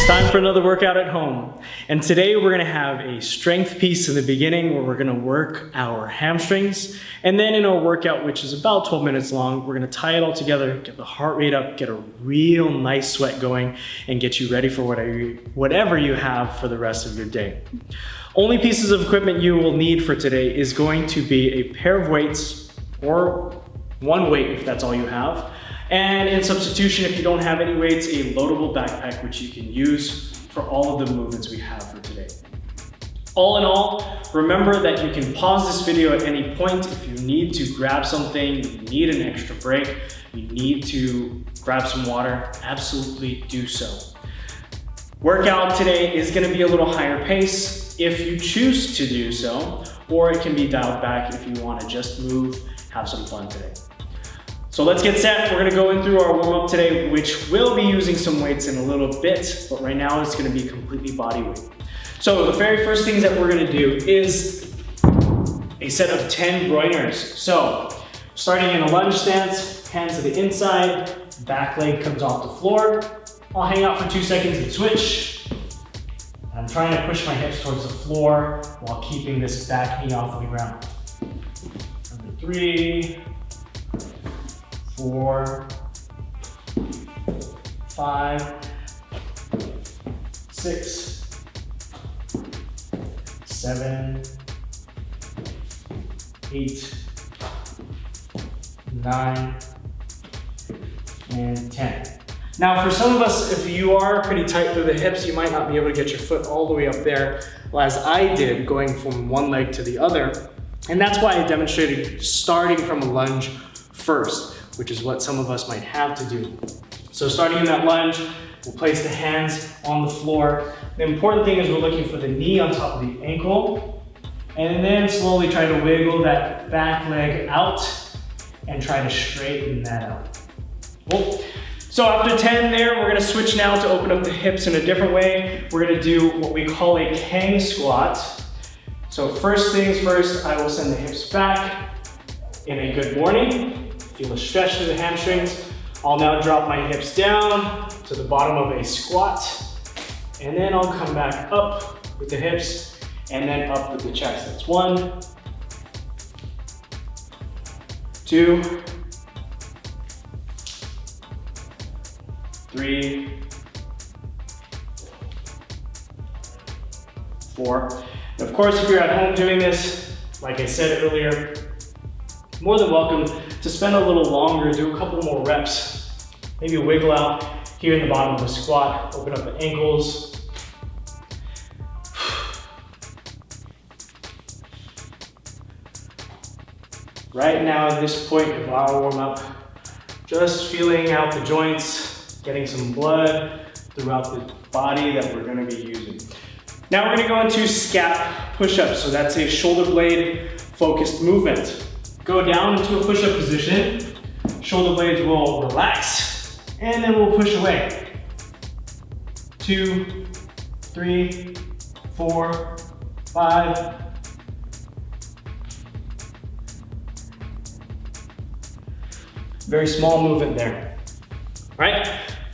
time for another workout at home. And today we're gonna have a strength piece in the beginning where we're gonna work our hamstrings. And then in our workout, which is about 12 minutes long, we're gonna tie it all together, get the heart rate up, get a real nice sweat going, and get you ready for whatever you have for the rest of your day. Only pieces of equipment you will need for today is going to be a pair of weights, or one weight if that's all you have. And in substitution, if you don't have any weights, a loadable backpack, which you can use for all of the movements we have for today. All in all, remember that you can pause this video at any point if you need to grab something, you need an extra break, you need to grab some water, absolutely do so. Workout today is gonna be a little higher pace if you choose to do so, or it can be dialed back if you wanna just move, have some fun today. So let's get set. We're gonna go in through our warm-up today, which will be using some weights in a little bit, but right now it's gonna be completely body weight. So the very first things that we're gonna do is a set of 10 groiners. So starting in a lunge stance, hands to the inside, back leg comes off the floor. I'll hang out for 2 seconds and switch. And I'm trying to push my hips towards the floor while keeping this back knee off the ground. Number 3, 4, 5, 6, 7, 8, 9, and 10. Now for some of us, if you are pretty tight through the hips, you might not be able to get your foot all the way up there, as I did, going from one leg to the other. And that's why I demonstrated starting from a lunge first, which is what some of us might have to do. So starting in that lunge, we'll place the hands on the floor. The important thing is we're looking for the knee on top of the ankle, and then slowly try to wiggle that back leg out and try to straighten that out. Cool. So after 10 there, we're gonna switch now to open up the hips in a different way. We're gonna do what we call a Kang squat. So first things first, I will send the hips back in a good morning. Feel a stretch through the hamstrings. I'll now drop my hips down to the bottom of a squat, and then I'll come back up with the hips and then up with the chest. That's 1, 2, 3, 4. And of course, if you're at home doing this, like I said earlier, more than welcome to spend a little longer, do a couple more reps. Maybe wiggle out here in the bottom of the squat, open up the ankles. Right now at this point of our warm up, just feeling out the joints, getting some blood throughout the body that we're gonna be using. Now we're gonna go into scap push-ups. So that's a shoulder blade focused movement. Go down into a push-up position, shoulder blades will relax, and then we'll push away. 2, 3, 4, 5. Very small movement there. All right,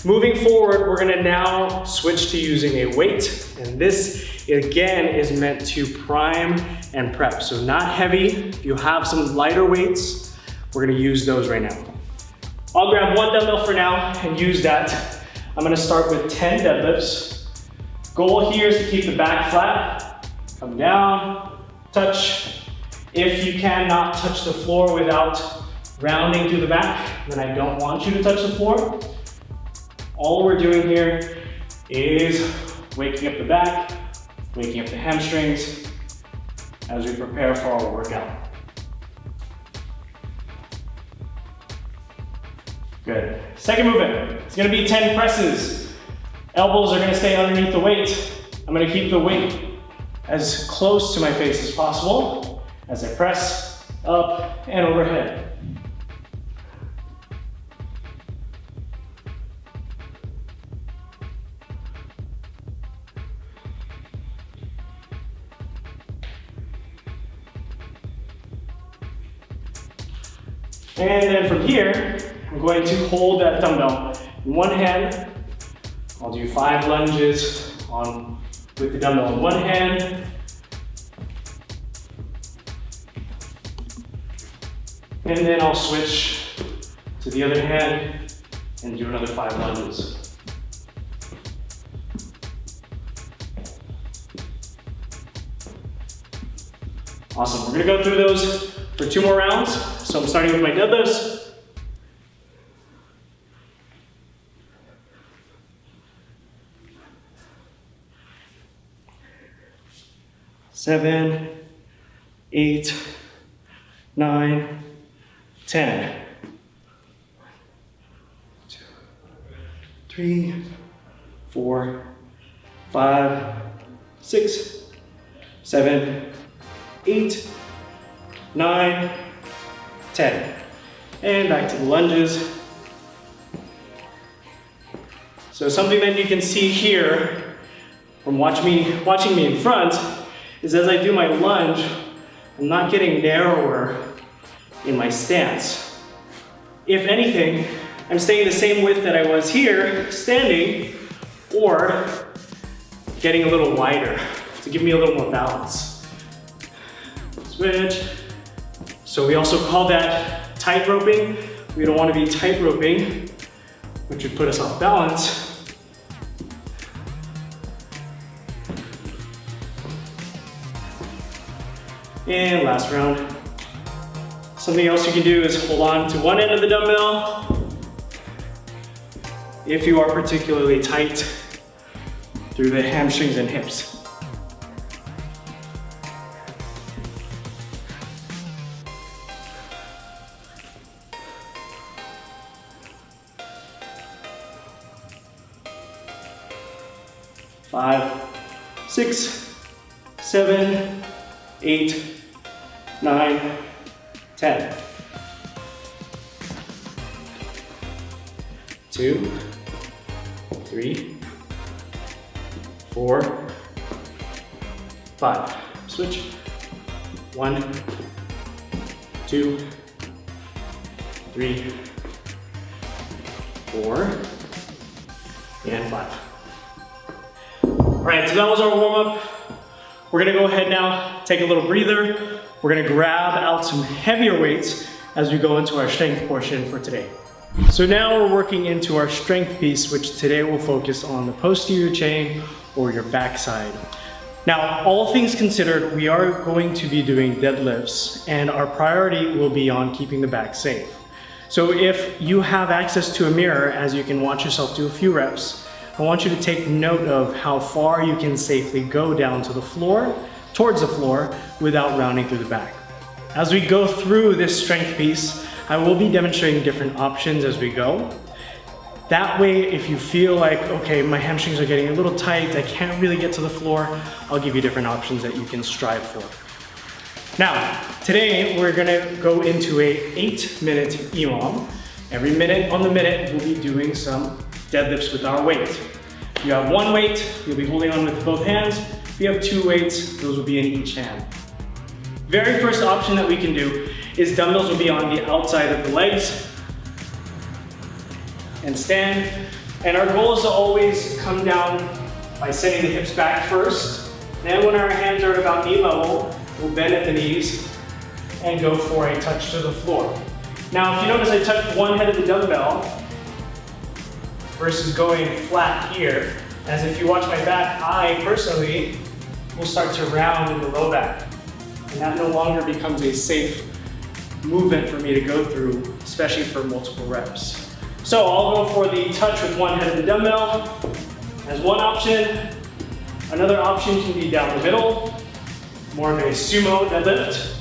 moving forward, we're gonna now switch to using a weight, and this again is meant to prime and prep. So not heavy. If you have some lighter weights, we're gonna use those right now. I'll grab 1 dumbbell for now and use that. I'm gonna start with 10 deadlifts. Goal here is to keep the back flat. Come down, touch. If you cannot touch the floor without rounding through the back, then I don't want you to touch the floor. All we're doing here is waking up the back, waking up the hamstrings as we prepare for our workout. Good. Second movement, it's gonna be 10 presses. Elbows are gonna stay underneath the weight. I'm gonna keep the weight as close to my face as possible as I press up and overhead. And then from here, I'm going to hold that dumbbell in one hand, I'll do 5 lunges with the dumbbell in one hand. And then I'll switch to the other hand and do another 5 lunges. Awesome, we're gonna go through those for 2 more rounds. So I'm starting with my deadlifts. Seven, 8, 9, 10. 2, 3, 4, 5, 6, 7, 8, 9, 10. And back to the lunges. So something that you can see here from watching me in front is as I do my lunge, I'm not getting narrower in my stance. If anything, I'm staying the same width that I was here, standing, or getting a little wider to give me a little more balance. Switch. So we also call that tight roping. We don't want to be tight roping, which would put us off balance. And last round. Something else you can do is hold on to one end of the dumbbell. If you are particularly tight through the hamstrings and hips. Five, 6, 7, 8, 9, 10. 2, 3, 4, 5. Switch. 1, 2, 3, 4, and 5. All right, so that was our warm-up. We're gonna go ahead now, take a little breather. We're gonna grab out some heavier weights as we go into our strength portion for today. So now we're working into our strength piece, which today will focus on the posterior chain or your backside. Now, all things considered, we are going to be doing deadlifts, and our priority will be on keeping the back safe. So if you have access to a mirror, as you can watch yourself do a few reps, I want you to take note of how far you can safely go down to the floor, towards the floor, without rounding through the back. As we go through this strength piece, I will be demonstrating different options as we go. That way, if you feel like, okay, my hamstrings are getting a little tight, I can't really get to the floor, I'll give you different options that you can strive for. Now, today we're gonna go into a 8-minute EMOM. Every minute on the minute, we'll be doing some deadlifts with our weight. If you have one weight, you'll be holding on with both hands. If you have 2 weights, those will be in each hand. Very first option that we can do is dumbbells will be on the outside of the legs and stand. And our goal is to always come down by sending the hips back first. Then when our hands are at about knee level, we'll bend at the knees and go for a touch to the floor. Now, if you notice, I touched one head of the dumbbell versus going flat here. As if you watch my back, I personally will start to round in the low back. And that no longer becomes a safe movement for me to go through, especially for multiple reps. So I'll go for the touch with one head of the dumbbell as one option. Another option can be down the middle, more of a sumo deadlift.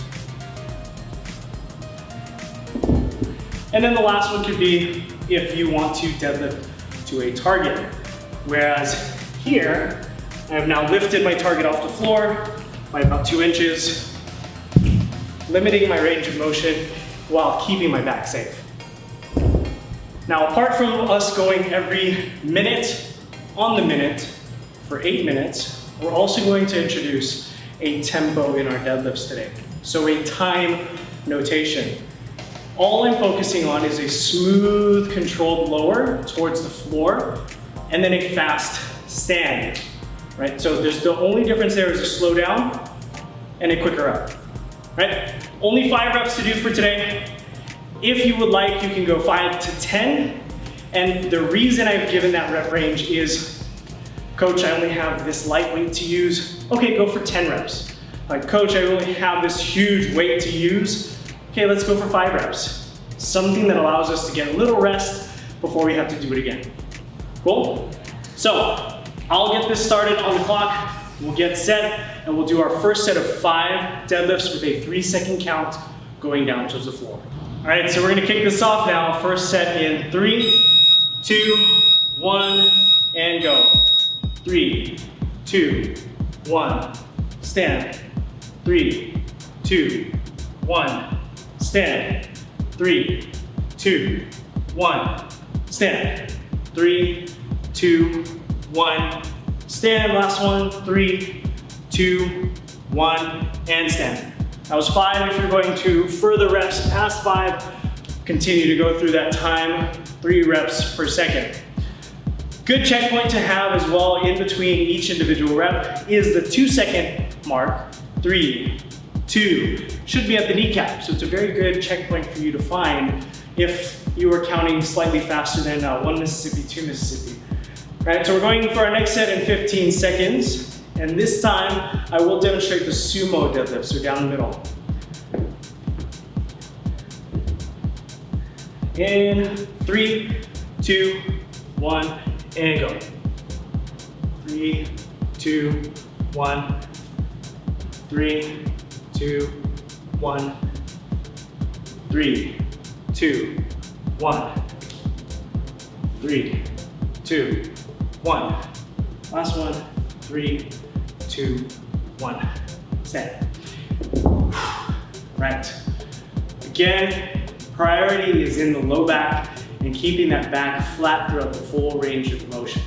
And then the last one could be if you want to deadlift to a target. Whereas here, I have now lifted my target off the floor by about 2 inches, limiting my range of motion while keeping my back safe. Now, apart from us going every minute on the minute for 8 minutes, we're also going to introduce a tempo in our deadlifts today. So a time notation. All I'm focusing on is a smooth, controlled lower towards the floor and then a fast stand, right? So there's the only difference there is a slow down and a quicker up, right? Only 5 reps to do for today. If you would like, you can go 5 to 10. And the reason I've given that rep range is, coach, I only have this light weight to use. Okay, go for 10 reps. Like, coach, I only have this huge weight to use. Okay, let's go for 5 reps. Something that allows us to get a little rest before we have to do it again. Cool? So, I'll get this started on the clock. We'll get set, and we'll do our first set of 5 deadlifts with a 3-second count going down towards the floor. All right, so we're gonna kick this off now. First set in 3, 2, 1, and go. 3, 2, 1, stand. 3, 2, 1, stand. 3, 2, 1, stand. 3, 2, 1, stand. Last one. 3, 2, 1, and stand. That was 5. If you're going to further reps past 5, continue to go through that time, 3 reps per second. Good checkpoint to have as well in between each individual rep is the 2-second mark. 3, 2, should be at the kneecap. So it's a very good checkpoint for you to find if you are counting slightly faster than 1 Mississippi, 2 Mississippi. Right, so we're going for our next set in 15 seconds. And this time, I will demonstrate the sumo deadlift, so down the middle. In 3, 2, 1, and go. 3, 2, 1, 3, 2, 1, 3, 2, 1, 3, 2, 1. Last one. 3, 2, 1. Stand. Right. Again, priority is in the low back and keeping that back flat throughout the full range of motion.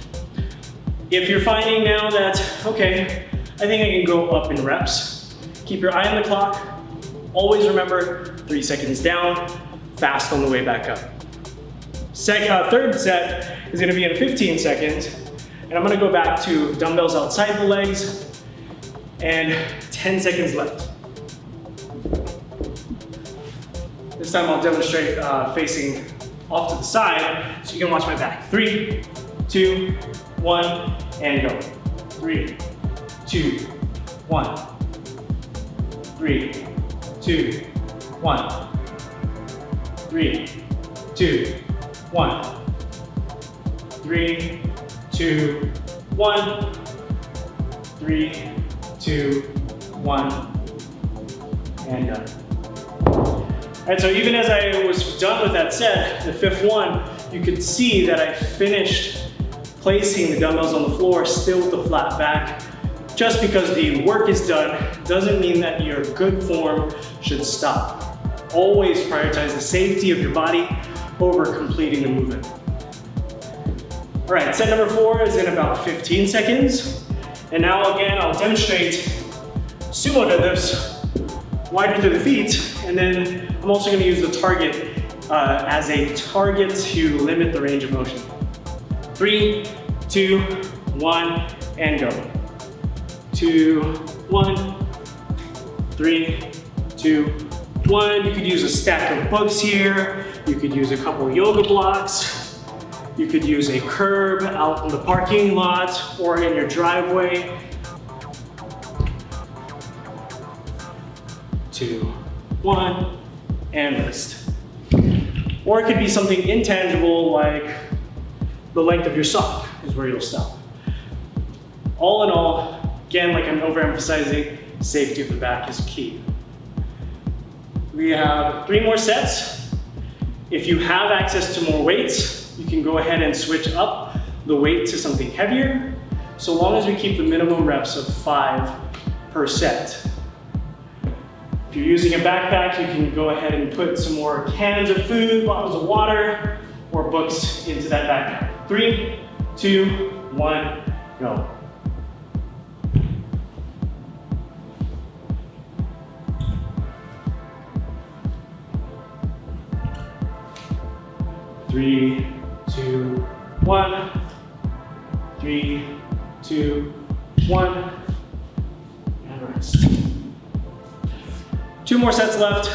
If you're finding now that, okay, I think I can go up in reps, keep your eye on the clock. Always remember 3 seconds down, fast on the way back up. Third set is going to be in 15 seconds. And I'm gonna go back to dumbbells outside the legs and 10 seconds left. This time I'll demonstrate facing off to the side so you can watch my back. 3, 2, 1, and go. 3, 2, 1. 3, 2, 1. 3, 2, 1. 3, 2, 1, 3, 2, 1, and done. All right, so even as I was done with that set, the 5th one, you could see that I finished placing the dumbbells on the floor still with the flat back. Just because the work is done doesn't mean that your good form should stop. Always prioritize the safety of your body over completing the movement. All right, set number 4 is in about 15 seconds. And now again, I'll demonstrate sumo deadlifts, wider through the feet, and then I'm also gonna use the target as a target to limit the range of motion. 3, 2, 1, and go. 2, 1, 3, 2, 1. You could use a stack of books here. You could use a couple yoga blocks. You could use a curb out in the parking lot or in your driveway. 2, 1, and rest. Or it could be something intangible like the length of your sock is where you'll stop. All in all, again, like I'm overemphasizing, safety of the back is key. We have 3 more sets. If you have access to more weights, you can go ahead and switch up the weight to something heavier, so long as we keep the minimum reps of 5 per set. If you're using a backpack, you can go ahead and put some more cans of food, bottles of water, or books into that backpack. 3, 2, 1, go. Three, 2, 1, 3, 2, 1, and rest. 2 more sets left.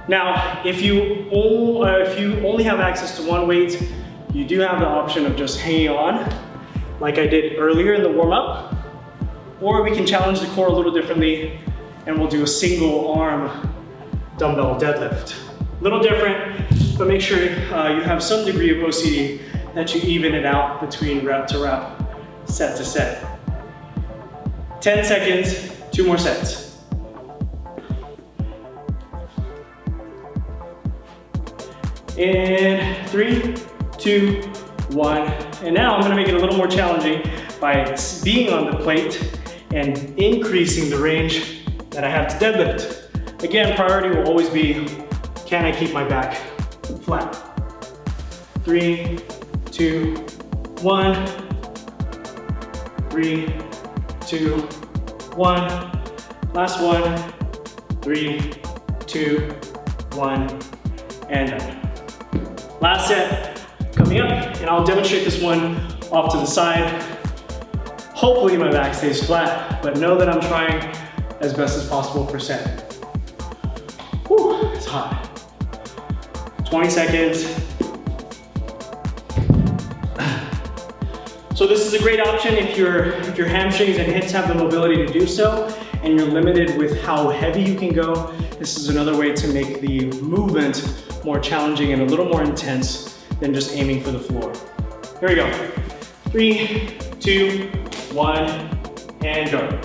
Now, if you only have access to one weight, you do have the option of just hanging on, like I did earlier in the warm-up, or we can challenge the core a little differently, and we'll do a single arm dumbbell deadlift. A little different, but make sure you have some degree of OCD, that you even it out between rep to rep, set to set. 10 seconds, 2 more sets. And 3, 2, 1. And now I'm gonna make it a little more challenging by being on the plate and increasing the range that I have to deadlift. Again, priority will always be, can I keep my back flat? 3, 2, 1. 3, 2, 1. Last one. 3, 2, 1. And done. Last set coming up, and I'll demonstrate this one off to the side. Hopefully my back stays flat, but know that I'm trying as best as possible per set. Whew, it's hot. 20 seconds. So this is a great option if your hamstrings and hips have the mobility to do so, and you're limited with how heavy you can go. This is another way to make the movement more challenging and a little more intense than just aiming for the floor. Here we go. 3, 2, 1, and go.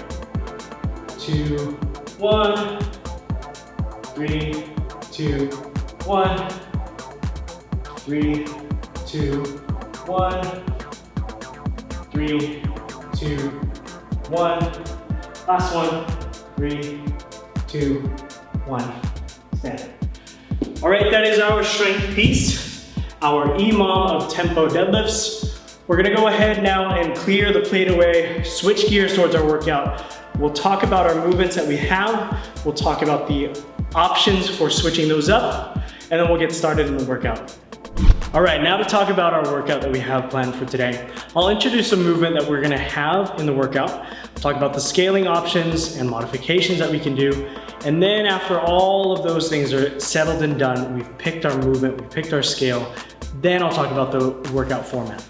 2, 1. 3, 2, 1. 3, 2, 1. 3, 2, 1. Last one. 3, 2, 1. Stand. All right, that is our strength piece, our EMOM of tempo deadlifts. We're gonna go ahead now and clear the plate away, switch gears towards our workout. We'll talk about our movements that we have. We'll talk about the options for switching those up, and then we'll get started in the workout. All right, now to talk about our workout that we have planned for today. I'll introduce a movement that we're gonna have in the workout. We'll talk about the scaling options and modifications that we can do. And then after all of those things are settled and done, we've picked our movement, we've picked our scale, then I'll talk about the workout format.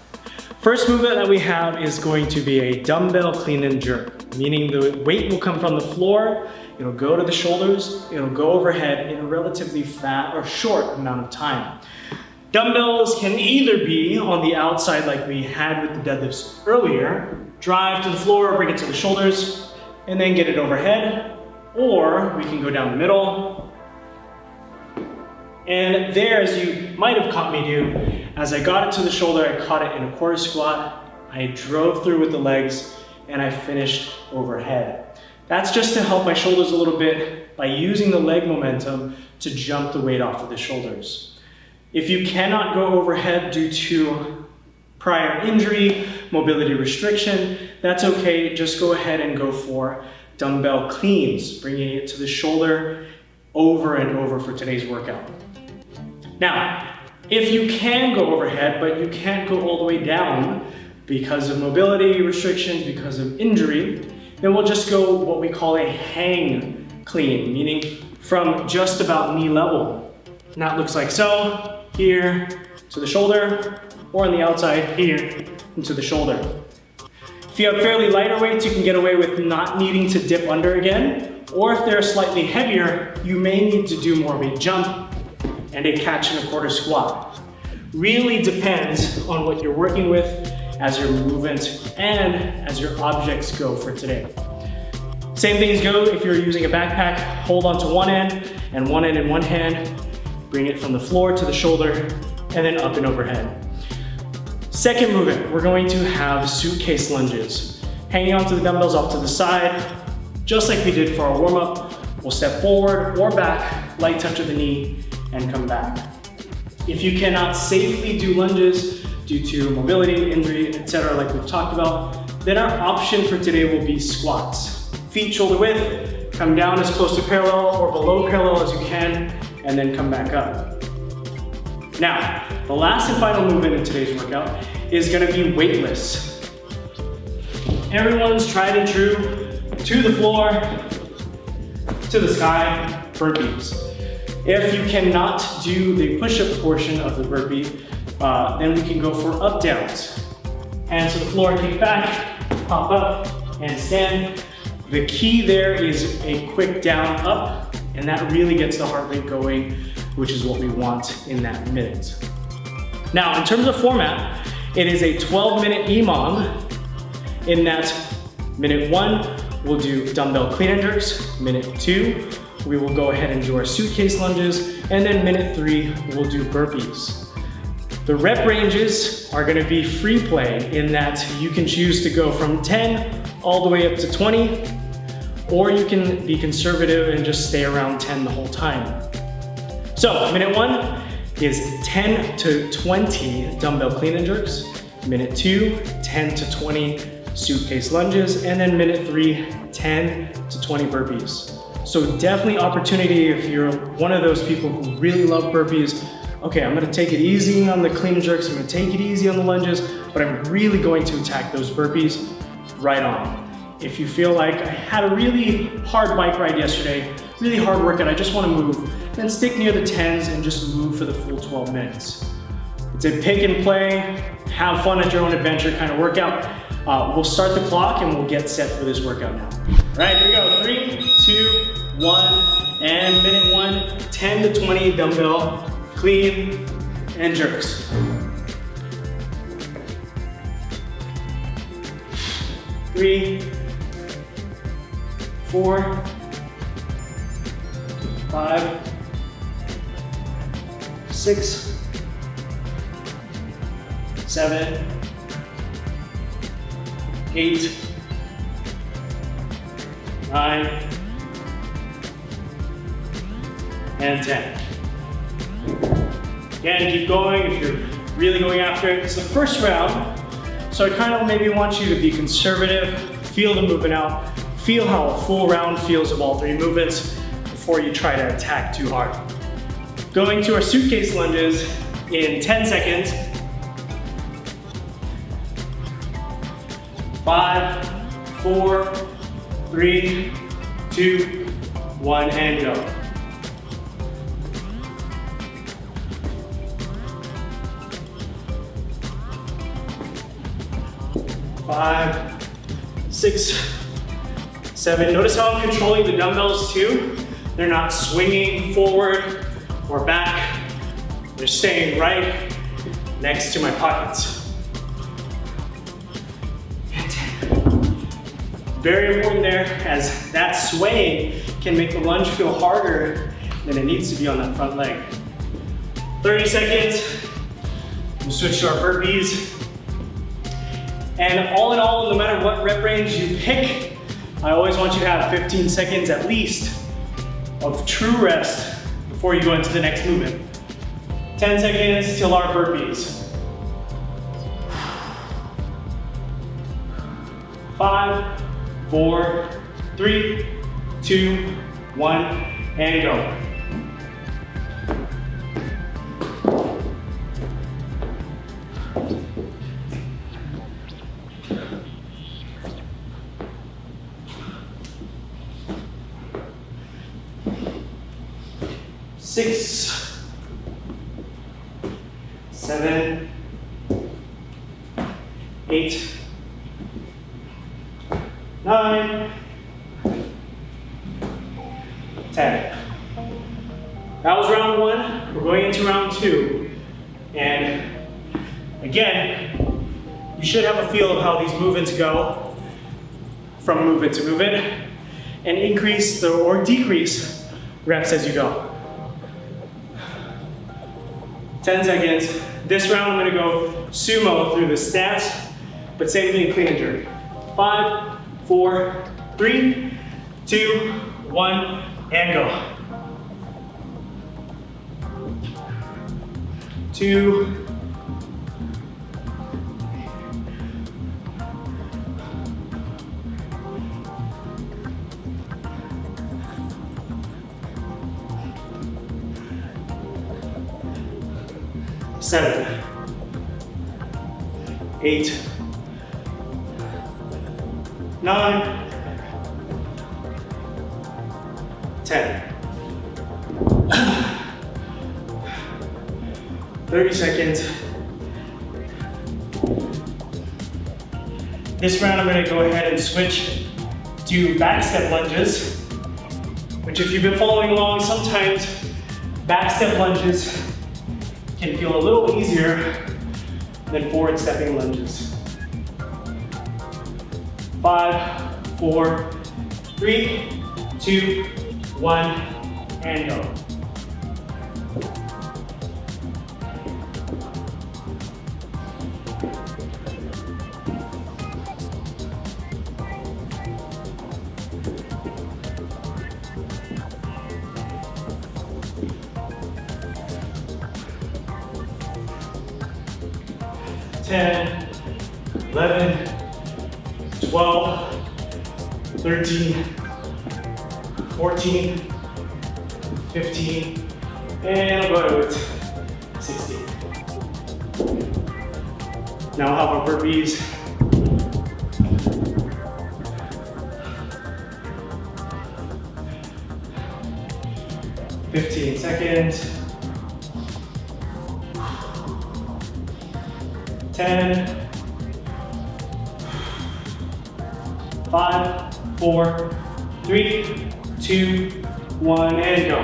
First movement that we have is going to be a dumbbell clean and jerk, meaning the weight will come from the floor, it'll go to the shoulders, it'll go overhead in a relatively fast or short amount of time. Dumbbells can either be on the outside like we had with the deadlifts earlier, drive to the floor, bring it to the shoulders, and then get it overhead, or we can go down the middle. And there, as you might have caught me do, as I got it to the shoulder, I caught it in a quarter squat, I drove through with the legs, and I finished overhead. That's just to help my shoulders a little bit by using the leg momentum to jump the weight off of the shoulders. If you cannot go overhead due to prior injury, mobility restriction, that's okay. Just go ahead and go for dumbbell cleans, bringing it to the shoulder over and over for today's workout. Now, if you can go overhead, but you can't go all the way down because of mobility restrictions, because of injury, then we'll just go what we call a hang clean, meaning from just about knee level. And that looks like so. Here to the shoulder, or on the outside here into the shoulder. If you have fairly lighter weights, you can get away with not needing to dip under again, or if they're slightly heavier, you may need to do more of a jump and a catch and a quarter squat. Really depends on what you're working with as your movement and as your objects go for today. Same things go if you're using a backpack, hold on to one end and one end in one hand, bring it from the floor to the shoulder, and then up and overhead. Second movement, we're going to have suitcase lunges. Hanging onto the dumbbells off to the side, just like we did for our warm-up. We'll step forward or back, light touch of the knee, and come back. If you cannot safely do lunges due to mobility, injury, etc., like we've talked about, then our option for today will be squats. Feet shoulder width, come down as close to parallel or below parallel as you can, and then come back up. Now, the last and final movement in today's workout is gonna be weightless. Everyone's tried and true, to the floor, to the sky, burpees. If you cannot do the push-up portion of the burpee, then we can go for up downs. Hands to the floor, kick back, pop up, and stand. The key there is a quick down up, and that really gets the heart rate going, which is what we want in that minute. Now, in terms of format, it is a 12-minute EMOM. In that minute 1, we'll do dumbbell clean and jerks. Minute 2, we will go ahead and do our suitcase lunges. And then minute 3, we'll do burpees. The rep ranges are gonna be free play in that you can choose to go from 10 all the way up to 20, or you can be conservative and just stay around 10 the whole time. So minute 1 is 10 to 20 dumbbell clean and jerks. Minute 2, 10 to 20 suitcase lunges. And then minute 3, 10 to 20 burpees. So definitely opportunity if you're one of those people who really love burpees. Okay, I'm gonna take it easy on the clean and jerks, I'm gonna take it easy on the lunges, but I'm really going to attack those burpees right on. If you feel like I had a really hard bike ride yesterday, really hard workout, I just wanna move, then stick near the 10s and just move for the full 12 minutes. It's a pick and play, have fun at your own adventure kind of workout. We'll start the clock and we'll get set for this workout now. All right, here we go, 3, 2, 1, and minute 1, 10 to 20 dumbbell clean and jerks. 3, 4, 5, 6, 7, 8, 9, and 10. Again, keep going if you're really going after it. It's the first round, so I kind of maybe want you to be conservative, feel the movement out, feel how a full round feels of all 3 movements before you try to attack too hard. Going to our suitcase lunges in 10 seconds. 5, 4, 3, 2, 1, and go. 5, 6, 7. Notice how I'm controlling the dumbbells too. They're not swinging forward or back. They're staying right next to my pockets. And 10. Very important there, as that swaying can make the lunge feel harder than it needs to be on that front leg. 30 seconds. We'll switch to our burpees. And all in all, no matter what rep range you pick, I always want you to have 15 seconds at least of true rest before you go into the next movement. 10 seconds till our burpees. 5, 4, 3, 2, 1, and go. Six, 7, 8, 9, 10. That was round 1. We're going into round 2. And again, you should have a feel of how these movements go from movement to movement, and increase or decrease reps as you go. 10 seconds. This round I'm gonna go sumo through the stance, but same thing, clean and jerk. 5, 4, 3, 2, 1, and go. 2, 3, 7, 8, 9, 10. 30 seconds. This round I'm going to go ahead and switch to back step lunges, which if you've been following along, sometimes back step lunges can feel a little easier than forward stepping lunges. 5, 4, 3, 2, 1, and go. 10, 11, 12, 13, 14, 15, and I'll go with 16. Now I'll have our burpees. Fifteen seconds. 10, 5, 4, 3, 2, 1, and go.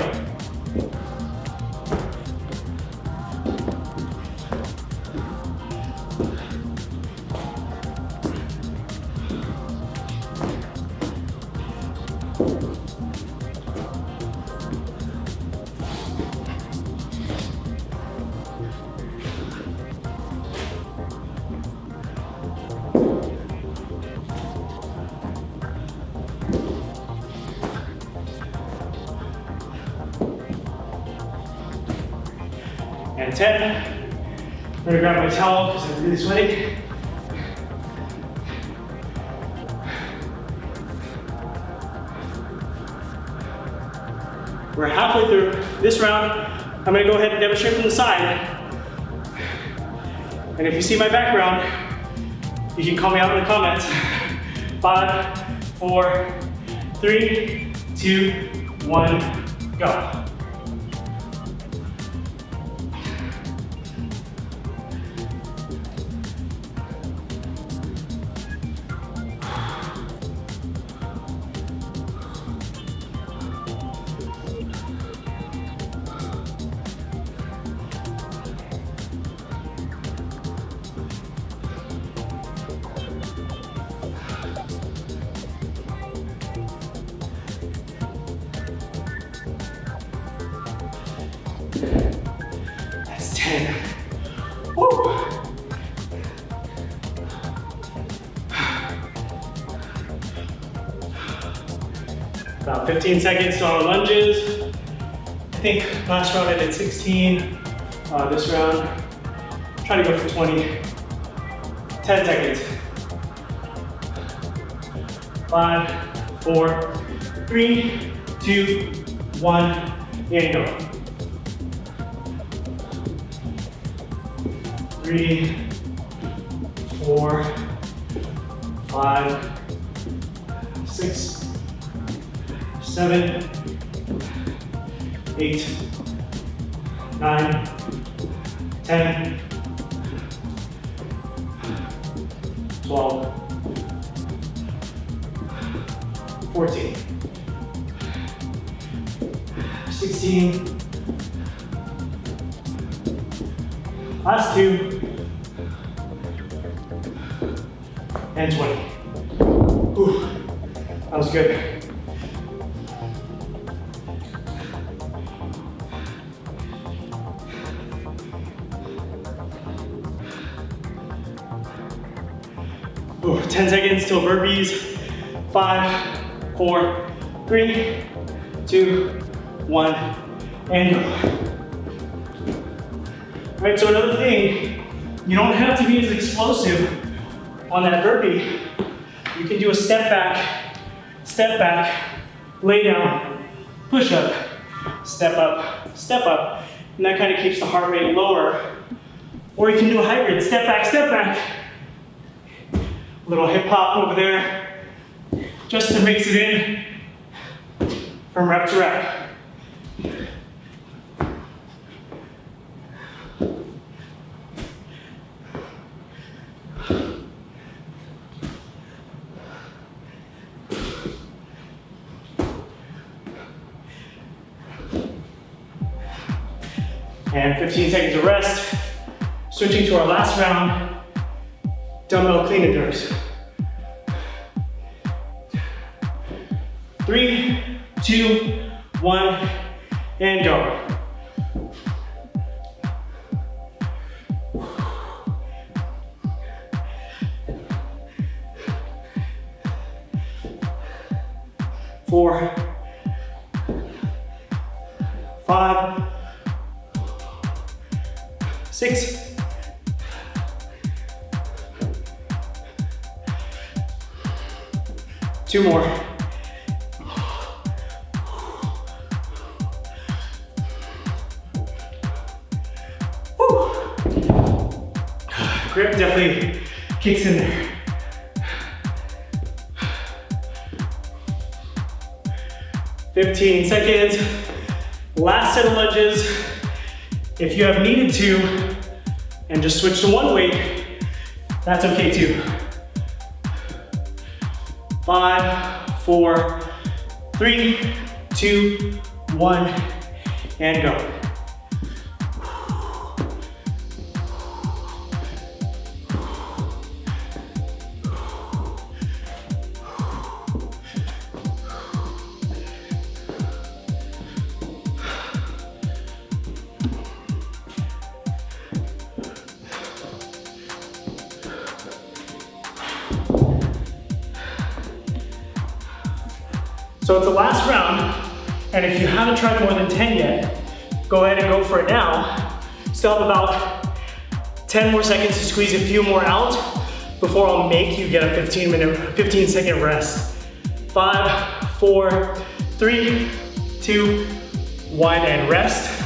And 10. I'm gonna grab my towel because I'm really sweaty. We're halfway through this round. I'm gonna go ahead and demonstrate from the side. And if you see my background, you can call me out in the comments. 5, 4, 3, 2, 1, go. That's 10. Woo. About 15 seconds to our lunges. I think last round I did 16. This round, try to go for 20. 10 seconds. 5, 4, 3, 2, 1, and go. 3, 4, 5, 6, 7, 8, 9, 10, 12, 14, 16, last 2, and 20. Ooh, that was good. Ooh, 10 seconds till burpees. 5, 4, 3, 2, 1, and go. All right, so another thing, you don't have to be as explosive on that burpee. You can do a step back, lay down, push up, step up, and that kind of keeps the heart rate lower Or you can do a hybrid, step back. Little hip hop over there, just to mix it in from rep to rep. And 15 seconds of rest. Switching to our last round, dumbbell clean and jerks. 3, 2, 1, and go. Four, 5, 6, 2 more. Grip definitely kicks in there. $15 seconds. Last set of lunges. If you have needed to, and just switch to one weight, that's okay too. 5, 4, 3, 2, 1, and go. So it's the last round, and if you haven't tried more than 10 yet, go ahead and go for it now. Still have about 10 more seconds to squeeze a few more out before I'll make you get a 15-second rest. 5, 4, 3, 2, 1, and rest.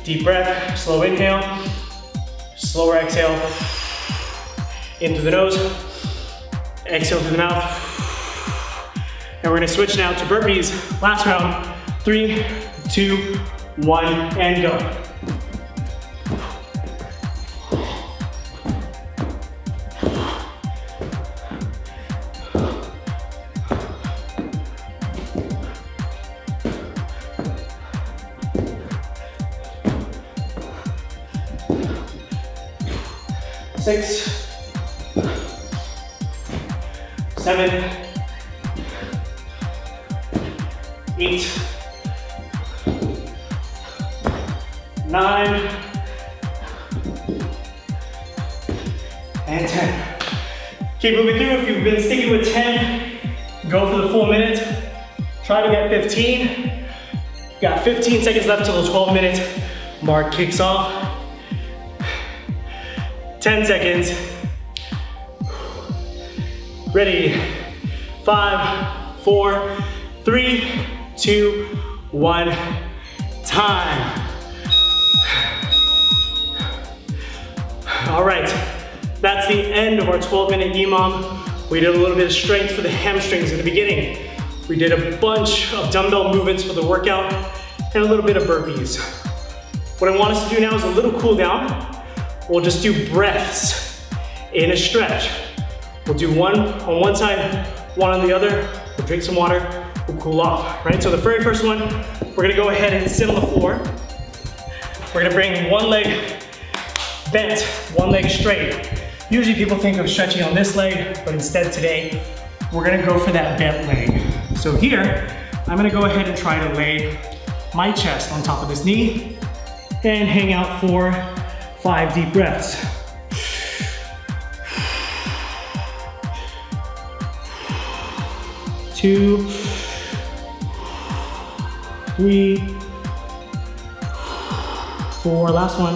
Deep breath, slow inhale, slower exhale. In through the nose, exhale through the mouth. And we're gonna switch now to burpees. Last round, 3, 2, 1, and go. Six, 7, 8, 9, and 10. Keep moving through. If you've been sticking with 10, go for the full minute. Try to get 15. Got 15 seconds left till the 12-minute mark kicks off. 10 seconds. Ready. 5, 4, 3, 2, 1, time. All right, that's the end of our 12-minute EMOM. We did a little bit of strength for the hamstrings in the beginning. We did a bunch of dumbbell movements for the workout and a little bit of burpees. What I want us to do now is a little cool down. We'll just do breaths in a stretch. We'll do one on one side, one on the other. We'll drink some water. We'll cool off, right? So the very first one, we're gonna go ahead and sit on the floor. We're gonna bring one leg bent, one leg straight. Usually people think of stretching on this leg, but instead today, we're gonna go for that bent leg. So here, I'm gonna go ahead and try to lay my chest on top of this knee and hang out for 5 deep breaths. 2, 3, 4, last one,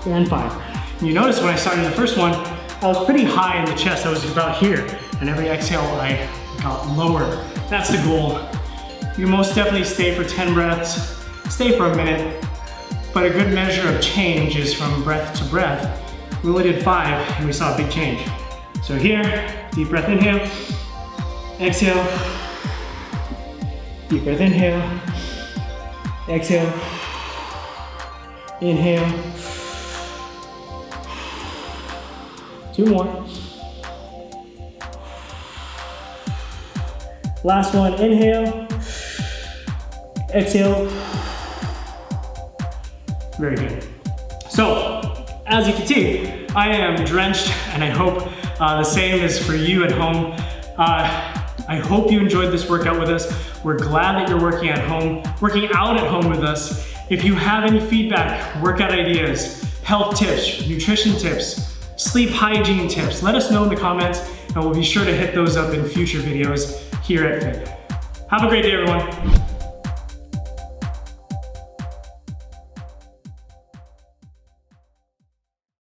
and 5. You notice when I started the first one, I was pretty high in the chest. I was about here, and every exhale I got lower. That's the goal. You most definitely stay for 10 breaths, stay for a minute, but a good measure of change is from breath to breath. We only did 5 and we saw a big change. So here, deep breath, inhale, exhale, deep breath, inhale, exhale, inhale. 2 more. Last one, inhale, exhale. Very good. So, as you can see, I am drenched, and I hope the same is for you at home. I hope you enjoyed this workout with us. We're glad that you're working out at home with us. If you have any feedback, workout ideas, health tips, nutrition tips, sleep hygiene tips, let us know in the comments, and we'll be sure to hit those up in future videos here at Fit. Have a great day, everyone.